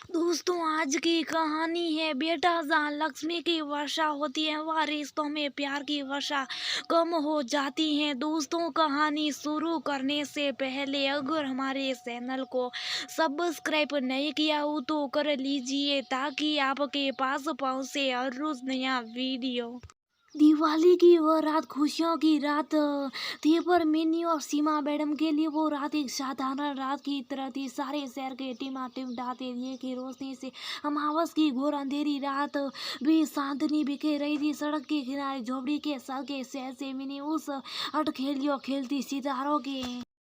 दोस्तों आज की कहानी है बेटा जहाँ लक्ष्मी की वर्षा होती है वहाँ रिश्तों में प्यार की वर्षा कम हो जाती है। दोस्तों कहानी शुरू करने से पहले अगर हमारे चैनल को सब्सक्राइब नहीं किया हो तो कर लीजिए ताकि आपके पास पहुँचे हर रोज नया वीडियो। दिवाली की वह रात खुशियों की रात थी पर मिनी और सीमा मैडम के लिए वो रात एक साधारण रात की तरह थी। सारे शहर के टिमटिमाते दिए की रोशनी से अमावस की घोर अंधेरी रात भी चांदनी बिखेर रही थी। सड़क के किनारे झोपड़ी के साथ के शहर से मिनी उस अटखेलियों खेलती सितारों के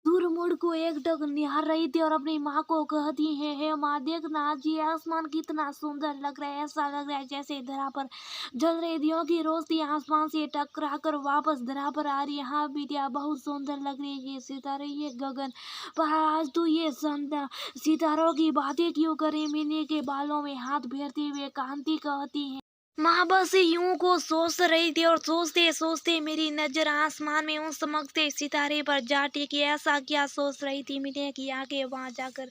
दूर मुड़ को एकटक निहार रही थी और अपनी माँ को कहती है, हे माँ देखना आज ये आसमान कितना सुंदर लग रहा है। ऐसा लग रहा है जैसे धरा पर जल रही दियों की रोशनी आसमान से टकरा कर वापस धरा पर आ रही है। हाँ बिटिया बहुत सुंदर लग रही है ये सितारे ये गगन पर आज तू ये सितारों की बातें क्यों करे। मिनी के बालों में हाथ फेरते हुए कांति कहती है, माँ बस यूं को सोच रही थी और सोचते सोचते मेरी नजर आसमान में उन चमकते सितारे पर जा टिकी। ऐसा क्या सोच रही थी मिने की आंखें वहां जाकर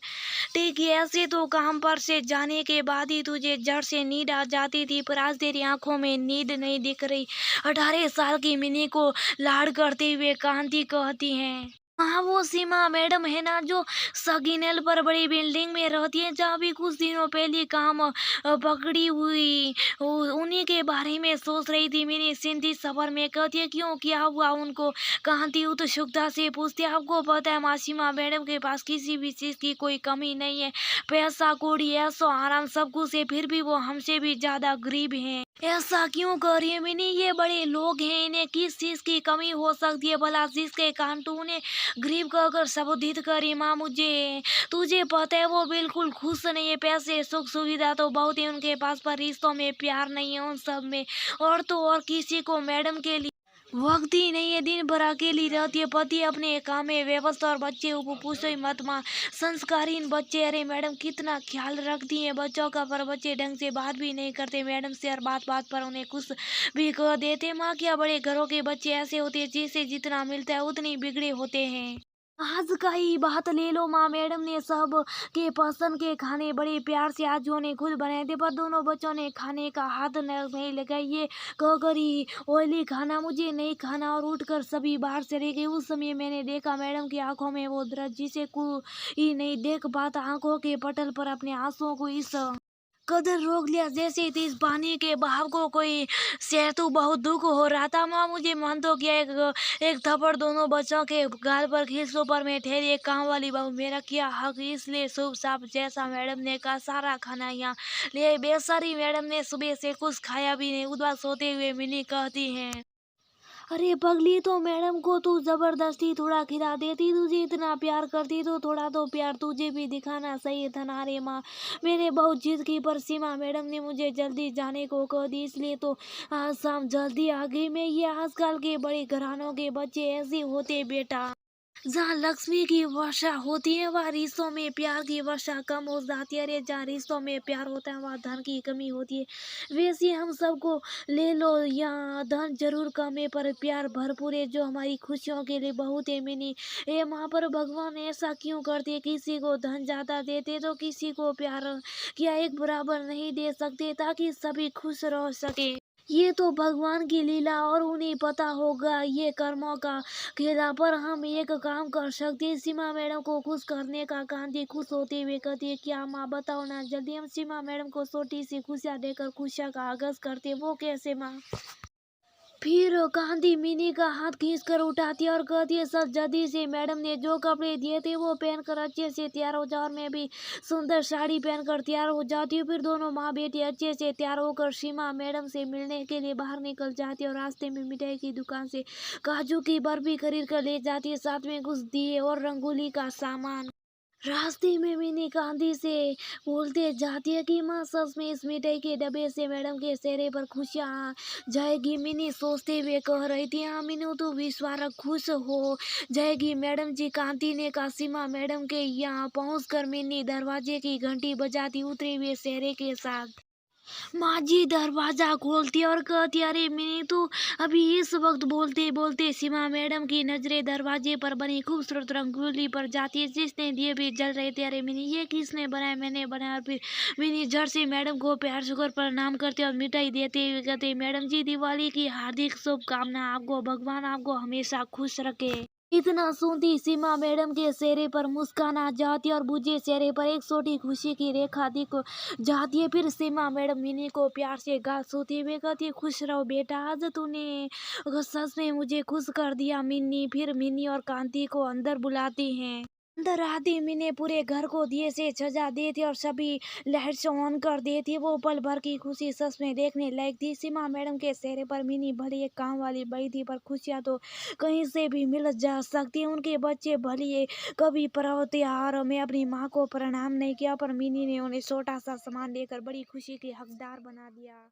टिकी। ऐसे तो काम पर से जाने के बाद ही तुझे जड़ से नींद आ जाती थी पर आज तेरी आंखों में नींद नहीं दिख रही। 18 साल की मिनी को लाड करते हुए कांति कहती है, हाँ वो सीमा मैडम है ना जो सगीनेल पर बड़ी बिल्डिंग में रहती है जहाँ भी कुछ दिनों पहले काम पकड़ी हुई उन्हीं के बारे में सोच रही थी। मेरी सिंधी सफर में कहती है क्यों क्या हुआ उनको। कांति उत्सुकता से पूछती है, आपको पता है मासीमा मैडम के पास किसी भी चीज की कोई कमी नहीं है। पैसा कौड़ी ऐसो आराम सब कुछ है फिर भी वो हमसे भी ज्यादा गरीब है। ऐसा क्यों कर रही है मिनी, ये बड़े लोग हैं इन्हें किस चीज की कमी हो सकती है भला जिसके कारण तू उन्हें गरीब कहकर संबोधित करी। माँ मुझे तुझे पता है वो बिल्कुल खुश नहीं है। पैसे सुख सुविधा तो बहुत है उनके पास पर रिश्तों में प्यार नहीं है उन सब में। और तो और किसी को मैडम के लिए वक्त ही नहीं है। दिन भर अकेली रहती है। पति अपने काम में व्यस्त और बच्चे पूछो ही मत माँ संस्कारीन बच्चे। अरे मैडम कितना ख्याल रखती हैं बच्चों का पर बच्चे ढंग से बात भी नहीं करते मैडम से और बात बात पर उन्हें कुछ भी कह देते। माँ क्या बड़े घरों के बच्चे ऐसे होते हैं जिसे जितना मिलता है उतने बिगड़े होते हैं। आज का ही बात ले लो माँ मैडम ने सब के पसंद के खाने बड़े प्यार से आज उन्हें खुद बनाए थे पर दोनों बच्चों ने खाने का हाथ नहीं लगाया। ये कहकर ही ऑयली खाना मुझे नहीं खाना और उठकर सभी बाहर चले गए। उस समय मैंने देखा मैडम की आंखों में वो दर्द जिसे कोई नहीं देख पाता। आंखों के पटल पर अपने आंसुओं को इस कदर रोक लिया जैसे इस पानी के बहाव को कोई सेतु बहुत दुख हो रहा था। माँ मुझे मन तो किया एक थप्पड़ दोनों बच्चों के गाल पर खींचो पर मैं ठहरी एक काम वाली बहू मेरा क्या हक इसलिए शुभ साफ जैसा मैडम ने कहा सारा खाना यहाँ ले। बेचारी मैडम ने सुबह से कुछ खाया भी नहीं। उदास होते हुए मिनी कहती है, अरे पगली तो मैडम को तू जबरदस्ती थोड़ा खिला देती। तुझे इतना प्यार करती तो थोड़ा तो प्यार तुझे भी दिखाना सही था ना। रे माँ मैंने बहुत जिद की पर सीमा मैडम ने मुझे जल्दी जाने को कह दी इसलिए तो आज शाम जल्दी आ गई मैं। ये आजकल के बड़े घरानों के बच्चे ऐसे होते बेटा। जहाँ लक्ष्मी की वर्षा होती है वहाँ रिश्तों में प्यार की वर्षा कम हो जाती है। अरे जहाँ रिश्तों में प्यार होता है वहाँ धन की कमी होती है। वैसे हम सबको ले लो यहाँ धन जरूर कम है पर प्यार भरपूर है जो हमारी खुशियों के लिए बहुत है। मिनी ये माँ पर भगवान ऐसा क्यों करते, किसी को धन ज्यादा देते तो किसी को प्यार क्या एक बराबर नहीं दे सकते ताकि सभी खुश रह सके। ये तो भगवान की लीला और उन्हें पता होगा ये कर्मों का खेला। पर हम एक काम कर सकते हैं सीमा मैडम को खुश करने का। कांति खुश होते हुए कहती है, क्या माँ बताओ ना जल्दी। हम सीमा मैडम को छोटी सी खुशियाँ देकर खुशियाँ का आगाज करते। वो कैसे माँ। फिर कांति मिनी का हाथ खींच कर उठाती है और कहती है, सर जल्दी से मैडम ने जो कपड़े दिए थे वो पहनकर अच्छे से तैयार हो जाओ और मैं भी सुंदर साड़ी पहनकर तैयार हो जाती हूँ। फिर दोनों माँ बेटी अच्छे से तैयार होकर सीमा मैडम से मिलने के लिए बाहर निकल जाती है और रास्ते में मिठाई की दुकान से काजू की बर्फी खरीद कर ले जाती है साथ में कुछ दिए और रंगोली का सामान। रास्ते में मिनी कांति से बोलते जाती है कि माँ सच में इस मिठाई के डब्बे से मैडम के चेहरे पर खुशियाँ आ जाएगी। मिनी सोचते हुए कह रही थी, हाँ मीनू तो विश्वास खुश हो जाएगी मैडम जी। कांति ने कहा सीमा मैडम के यहाँ पहुँच कर मिनी दरवाजे की घंटी बजाती उतरे हुए चेहरे के साथ माँ जी दरवाजा खोलती और कहती, अरे मिनी तू अभी इस वक्त। बोलते बोलते सीमा मैडम की नजरें दरवाजे पर बनी खूबसूरत रंगोली पर जाती है जिसने दिए भी जल रहे थे। अरे मिनी ये किसने बनाया? मैंने बनाया। और फिर मिनी झट से मैडम को प्यार शुक्र प्रणाम करते और मिठाई देते हुए कहते, मैडम जी दिवाली की हार्दिक शुभकामना, आपको भगवान आपको हमेशा खुश रखे। इतना सुनती सीमा मैडम के चेहरे पर मुस्कान आ जाती है और बुझे चेहरे पर एक छोटी खुशी की रेखा दिख जाती है। फिर सीमा मैडम मिनी को प्यार से गाल सोती हुए कहती है, खुश रहो बेटा, आज तूने सच में मुझे खुश कर दिया मिन्नी। फिर मिनी और कांति को अंदर बुलाती हैं। अंदर आती मिनी पूरे घर को दिए से सजा देती और सभी लाइट्स ऑन कर देती। वो पल भर की खुशी सच में देखने लायक थी। सीमा मैडम के चेहरे पर मिनी भले एक काम वाली बई थी, पर खुशियां तो कहीं से भी मिल जा सकती है। उनके बच्चे भले कभी पर्व त्योहार में अपनी माँ को प्रणाम नहीं किया, पर मिनी ने उन्हें छोटा सा सामान देकर बड़ी खुशी की हकदार बना दिया।